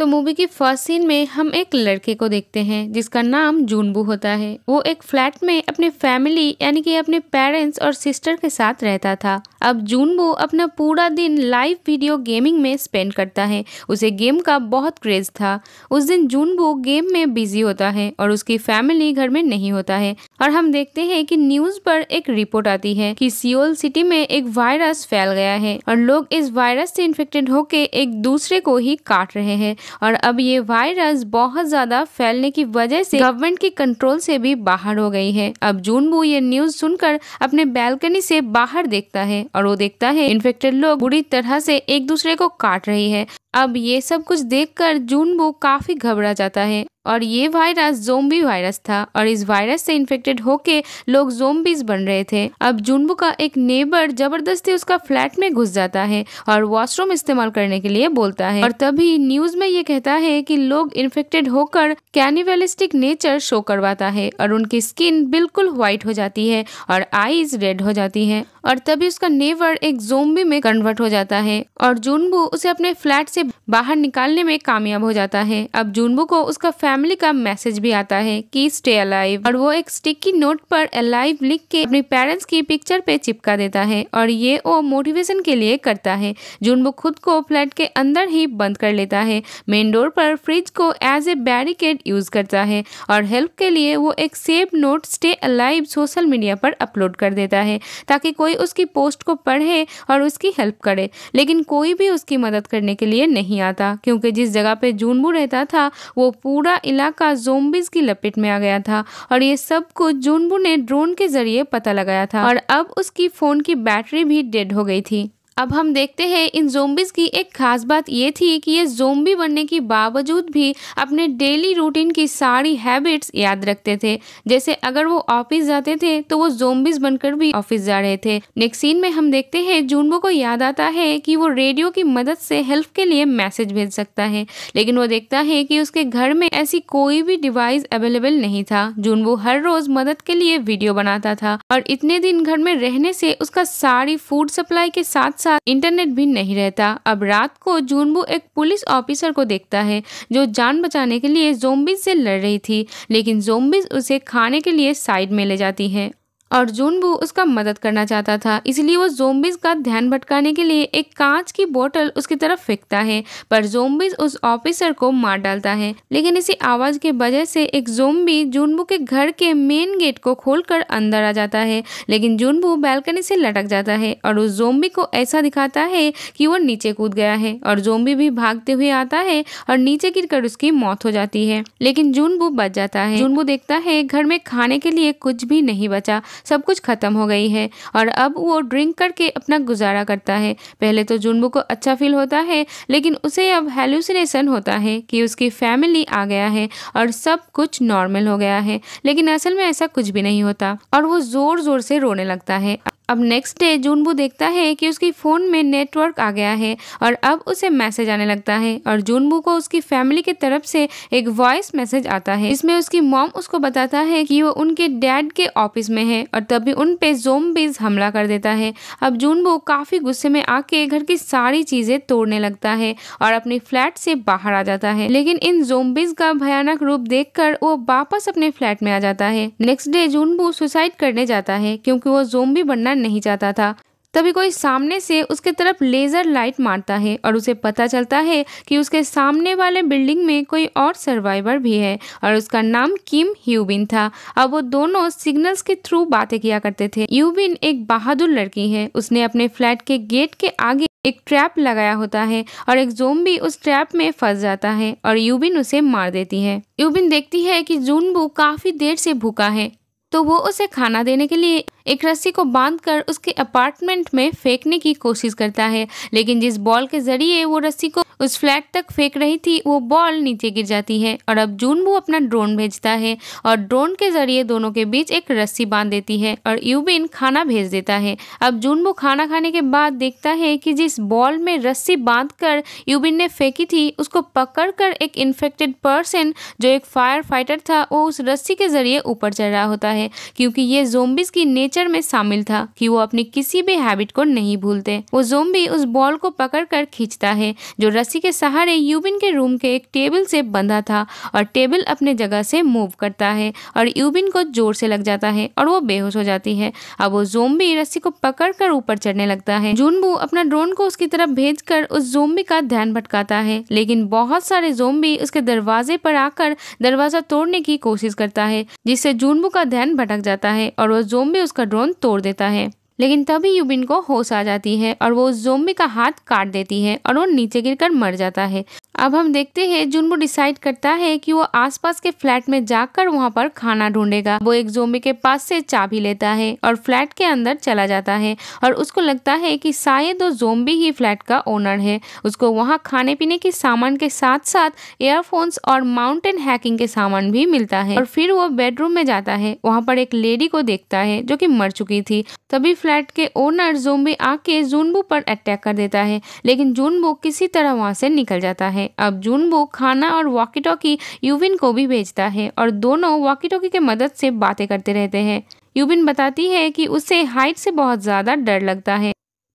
तो मूवी की first scene में हम एक लड़के को देखते हैं जिसका नाम जूनबू होता है। वो एक फ्लैट में अपने फैमिली यानी कि अपने पेरेंट्स और सिस्टर के साथ रहता था। अब जूनबू अपना पूरा दिन लाइव वीडियो गेमिंग में स्पेंड करता है। उसे गेम का बहुत क्रेज था। उस दिन जूनबू गेम में बिजी होता है और उसकी फैमिली घर में नहीं होता है। और हम देखते हैं कि न्यूज पर एक रिपोर्ट आती है कि सियोल सिटी में एक वायरस फैल गया है और लोग इस वायरस से इन्फेक्टेड होकर एक दूसरे को ही काट रहे हैं। और अब ये वायरस बहुत ज्यादा फैलने की वजह से गवर्नमेंट की कंट्रोल से भी बाहर हो गई है। अब जूनबू ये न्यूज सुनकर अपने बैल्कनी से बाहर देखता है और वो देखता है इन्फेक्टेड लोग बुरी तरह से एक दूसरे को काट रही है। अब ये सब कुछ देखकर जूनबू काफी घबरा जाता है और ये वायरस ज़ोंबी वायरस था और इस वायरस से इन्फेक्टेड होके लोग ज़ोंबीज बन रहे थे। अब जूनबू का एक नेबर जबरदस्ती उसका फ्लैट में घुस जाता है और वॉशरूम इस्तेमाल करने के लिए बोलता है और तभी न्यूज में ये कहता है कि लोग इन्फेक्टेड होकर कैनिबलिस्टिक नेचर शो करवाता है और उनकी स्किन बिल्कुल व्हाइट हो जाती है और आईज रेड हो जाती है और तभी उसका नेबर एक ज़ोंबी में कन्वर्ट हो जाता है और जूनबू उसे अपने फ्लैट से बाहर निकालने में कामयाब हो जाता है। अब जूनबू को उसका फैमिली का मैसेज भी आता है कि स्टे अलाइव और वो एक स्टिकी नोट पर अलाइव लिख के अपने पेरेंट्स की पिक्चर पे चिपका देता है और ये वो मोटिवेशन के लिए करता है। जूनबू खुद को फ्लैट के अंदर ही बंद कर लेता है, मेन डोर पर फ्रिज को एज ए बैरिकेड यूज करता है और हेल्प के लिए वो एक save note stay alive social media पर अपलोड कर देता है ताकि कोई उसकी पोस्ट को पढ़े और उसकी हेल्प करे। लेकिन कोई भी उसकी मदद करने के लिए नहीं आता क्योंकि जिस जगह पे जूनबू रहता था वो पूरा इलाका ज़ोंबीज की लपेट में आ गया था और ये सब कुछ जूनबू ने ड्रोन के जरिए पता लगाया था और अब उसकी फोन की बैटरी भी डेड हो गई थी। अब हम देखते हैं इन ज़ोंबीज की एक खास बात ये थी कि ये ज़ोंबी बनने के बावजूद भी अपने डेली रूटीन की सारी हैबिट्स याद रखते थे। जैसे अगर वो ऑफिस जाते थे तो वो ज़ोंबीज बनकर भी ऑफिस जा रहे थे। नेक्स्ट सीन में हम देखते हैं जूनबू को याद आता है कि वो रेडियो की मदद से हेल्प के लिए मैसेज भेज सकता है, लेकिन वो देखता है कि उसके घर में ऐसी कोई भी डिवाइस अवेलेबल नहीं था। जूनबू हर रोज मदद के लिए वीडियो बनाता था और इतने दिन घर में रहने से उसका सारी फूड सप्लाई के साथ साथ इंटरनेट भी नहीं रहता। अब रात को जूनबू एक पुलिस ऑफिसर को देखता है जो जान बचाने के लिए ज़ोंबीज से लड़ रही थी, लेकिन ज़ोंबीज उसे खाने के लिए साइड में ले जाती है और जूनबू उसका मदद करना चाहता था, इसलिए वो ज़ोंबीज का ध्यान भटकाने के लिए एक कांच की बोतल उसकी तरफ फेंकता है पर ज़ोंबीज उस ऑफिसर को मार डालता है। लेकिन इसी आवाज के वजह से एक ज़ोंबी जूनबू के घर के मेन गेट को खोलकर अंदर आ जाता है, लेकिन जूनबू बैल्कनी से लटक जाता है और उस ज़ोंबी को ऐसा दिखाता है कि वो नीचे कूद गया है और ज़ोंबी भी भागते हुए आता है और नीचे गिरकर उसकी मौत हो जाती है, लेकिन जूनबू बच जाता है। जूनबू देखता है घर में खाने के लिए कुछ भी नहीं बचा, सब कुछ खत्म हो गई है और अब वो ड्रिंक करके अपना गुजारा करता है। पहले तो जूनबू को अच्छा फील होता है, लेकिन उसे अब हैलुसिनेशन होता है कि उसकी फैमिली आ गया है और सब कुछ नॉर्मल हो गया है, लेकिन असल में ऐसा कुछ भी नहीं होता और वो जोर जोर से रोने लगता है। अब नेक्स्ट डे जूनबू देखता है कि उसकी फोन में नेटवर्क आ गया है और अब उसे मैसेज आने लगता है और जूनबू को उसकी फैमिली की तरफ से एक वॉइस मैसेज आता है। इसमें उसकी मॉम उसको बताता है कि वो उनके डैड के ऑफिस में है और तभी उन पे ज़ोंबीज हमला कर देता है। अब जूनबू काफी गुस्से में आके घर की सारी चीजें तोड़ने लगता है और अपने फ्लैट से बाहर आ जाता है, लेकिन इन ज़ोंबीज का भयानक रूप देखकर वो वापस अपने फ्लैट में आ जाता है। नेक्स्ट डे जूनबू सुसाइड करने जाता है क्योंकि वो ज़ोंबी बनना नहीं चाहता था। तभी कोई सामने से उसके तरफ लेजर लाइट मारता है और उसे पता चलता है कि उसके सामने वाले बिल्डिंग में कोई और सर्वाइवर भी है और उसका नाम किम ह्यूबिन था। अब वो दोनों सिग्नल्स के थ्रू बातें किया करते थे। ह्यूबिन एक बहादुर लड़की है। उसने अपने फ्लैट के गेट के आगे एक ट्रैप लगाया होता है और एक ज़ोंबी उस ट्रैप में फंस जाता है और ह्यूबिन उसे मार देती है। ह्यूबिन देखती है कि जूनबू काफी देर से भूखा है तो वो उसे खाना देने के लिए एक रस्सी को बांधकर उसके अपार्टमेंट में फेंकने की कोशिश करता है, लेकिन जिस बॉल के जरिए वो रस्सी को उस फ्लैट तक फेंक रही थी वो बॉल नीचे गिर जाती है और अब जूनबू अपना ड्रोन भेजता है और ड्रोन के जरिए दोनों के बीच एक रस्सी बांध देती है और ह्यूबिन खाना भेज देता है। अब जूनबू खाना खाने के बाद देखता है कि जिस बॉल में रस्सी बांधकर ह्यूबिन ने फेंकी थी उसको पकड़कर एक इन्फेक्टेड पर्सन जो एक फायर फाइटर था वो उस रस्सी के जरिए ऊपर चढ़ रहा होता है, क्योंकि ये ज़ोंबीज की नेचर में शामिल था कि वो अपनी किसी भी हैबिट को नहीं भूलते। वो ज़ोंबी उस बॉल को पकड़कर खींचता है जो रस्सी के सहारे यूबिन के रूम के एक टेबल से बंधा था और टेबल अपने जगह से मूव करता है और यूबिन को जोर से लग जाता है और वो बेहोश हो जाती है। अब वो ज़ोंबी रस्सी को पकड़कर ऊपर चढ़ने लगता है। जुनबू अपना ड्रोन को उसकी तरफ भेजकर उस ज़ोंबी का ध्यान भटकाता है, लेकिन बहुत सारे ज़ोंबी उसके दरवाजे पर आकर दरवाजा तोड़ने की कोशिश करता है, जिससे जुनबू का ध्यान भटक जाता है और वो ज़ोंबी उसका ड्रोन तोड़ देता है। लेकिन तभी यूबिन को होश आ जाती है और वो उस ज़ोंबी का हाथ काट देती है और वो नीचे गिरकर मर जाता है। अब हम देखते हैं जुनबू डिसाइड करता है कि वो आसपास के फ्लैट में जाकर वहाँ पर खाना ढूंढेगा। वो एक ज़ोंबी के पास से चाबी लेता है और फ्लैट के अंदर चला जाता है और उसको लगता है कि शायद वो ज़ोंबी ही फ्लैट का ओनर है। उसको वहाँ खाने पीने के सामान के साथ साथ एयरफोन्स और माउंटेन हैकिंग के सामान भी मिलता है और फिर वो बेडरूम में जाता है। वहाँ पर एक लेडी को देखता है जो कि मर चुकी थी। तभी फ्लैट के ओनर ज़ोंबी आके जुनबू पर अटैक कर देता है, लेकिन जुनबू किसी तरह वहाँ से निकल जाता है। अब जुनबू खाना और वॉकी टॉकी यूबिन को भी भेजता है और दोनों वॉकी टॉकी के मदद से बातें करते रहते हैं। यूबिन बताती है कि उसे हाइट से बहुत ज्यादा डर लगता है।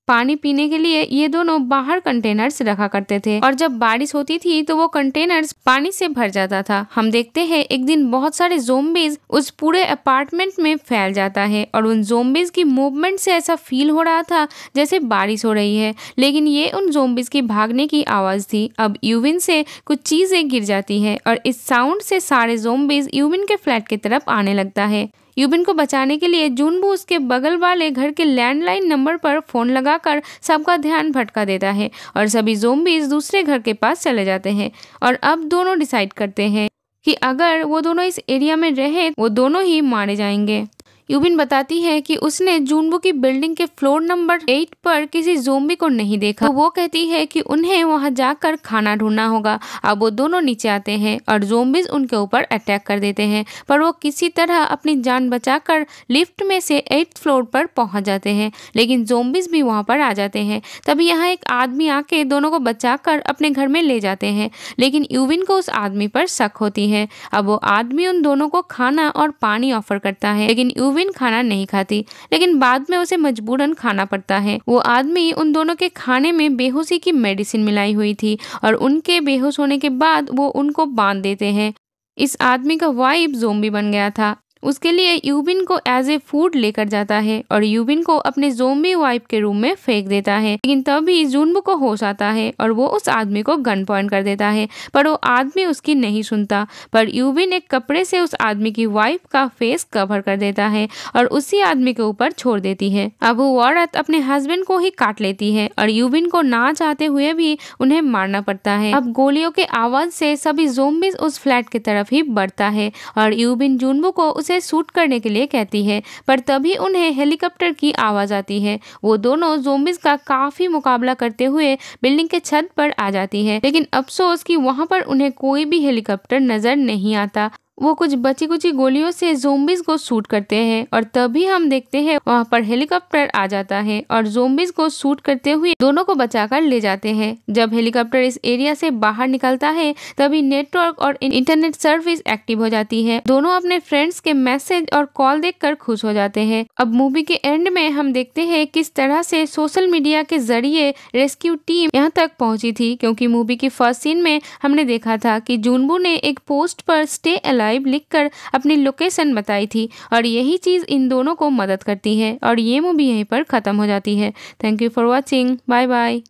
पानी पीने के लिए ये दोनों बाहर कंटेनर्स रखा करते थे और जब बारिश होती थी तो वो कंटेनर्स पानी से भर जाता था। हम देखते हैं एक दिन बहुत सारे ज़ोंबीज उस पूरे अपार्टमेंट में फैल जाता है और उन ज़ोंबीज की मूवमेंट से ऐसा फील हो रहा था जैसे बारिश हो रही है, लेकिन ये उन ज़ोंबीज की भागने की आवाज थी। अब यूविन से कुछ चीजें गिर जाती है और इस साउंड से सारे ज़ोंबीज यूविन के फ्लैट की तरफ आने लगता है। यूबिन को बचाने के लिए जुनबू उसके बगल वाले घर के लैंडलाइन नंबर पर फोन लगाकर सबका ध्यान भटका देता है और सभी ज़ोंबीज दूसरे घर के पास चले जाते हैं और अब दोनों डिसाइड करते हैं कि अगर वो दोनों इस एरिया में रहे वो दोनों ही मारे जाएंगे। यूबिन बताती है कि उसने जुनबू की बिल्डिंग के फ्लोर नंबर 8 पर किसी ज़ोंबी को नहीं देखा, तो वो कहती है कि उन्हें वहां जाकर खाना ढूंढना होगा। अब वो दोनों नीचे आते हैं और ज़ोंबीज उनके ऊपर अटैक कर देते हैं, पर वो किसी तरह अपनी जान बचाकर लिफ्ट में से 8th फ्लोर पर पहुंच जाते हैं, लेकिन ज़ोंबीज भी वहां पर आ जाते हैं। तभी यहाँ एक आदमी आके दोनों को बचाकर अपने घर में ले जाते हैं, लेकिन यूबिन को उस आदमी पर शक होती है। अब वो आदमी उन दोनों को खाना और पानी ऑफर करता है, लेकिन यूबिन खाना नहीं खाती, लेकिन बाद में उसे मजबूरन खाना पड़ता है। वो आदमी उन दोनों के खाने में बेहोशी की मेडिसिन मिलाई हुई थी और उनके बेहोश होने के बाद वो उनको बांध देते हैं। इस आदमी का वाइफ ज़ोंबी बन गया था। उसके लिए यूबिन को एज ए फूड लेकर जाता है और यूबिन को अपने ज़ोंबी वाइफ के रूम में फेंक देता है, लेकिन तभी जुनबू को होश आता है और वो उस आदमी को गन पॉइंट कर देता है, पर वो आदमी उसकी नहीं सुनता। पर यूबिन एक कपड़े से उस आदमी की वाइफ का फेस कवर कर देता है और उसी आदमी के ऊपर छोड़ देती है। अब वो औरत अपने हस्बैंड को ही काट लेती है और यूबिन को ना चाहते हुए भी उन्हें मारना पड़ता है। अब गोलियों के आवाज से सभी ज़ोंबीज उस फ्लैट की तरफ ही बढ़ता है और यूबिन जुनबू को उसे शूट करने के लिए कहती है, पर तभी उन्हें हेलीकॉप्टर की आवाज आती है। वो दोनों ज़ोंबीज का काफी मुकाबला करते हुए बिल्डिंग के छत पर आ जाती है, लेकिन अफसोस कि वहां पर उन्हें कोई भी हेलीकॉप्टर नजर नहीं आता। वो कुछ बची कुची गोलियों से ज़ोंबीज को शूट करते हैं और तभी हम देखते हैं वहाँ पर हेलीकॉप्टर आ जाता है और ज़ोंबीज को शूट करते हुए दोनों को बचाकर ले जाते हैं। जब हेलीकॉप्टर इस एरिया से बाहर निकलता है तभी नेटवर्क और इंटरनेट सर्विस एक्टिव हो जाती है। दोनों अपने फ्रेंड्स के मैसेज और कॉल देखकर खुश हो जाते हैं। अब मूवी के एंड में हम देखते हैं किस तरह से सोशल मीडिया के जरिए रेस्क्यू टीम यहाँ तक पहुंची थी, क्योंकि मूवी की फर्स्ट सीन में हमने देखा था कि जुनबू ने एक पोस्ट पर स्टे अलाइव लिखकर अपनी लोकेशन बताई थी और यही चीज इन दोनों को मदद करती है और ये मूवी यहीं पर खत्म हो जाती है। Thank you for watching. Bye bye.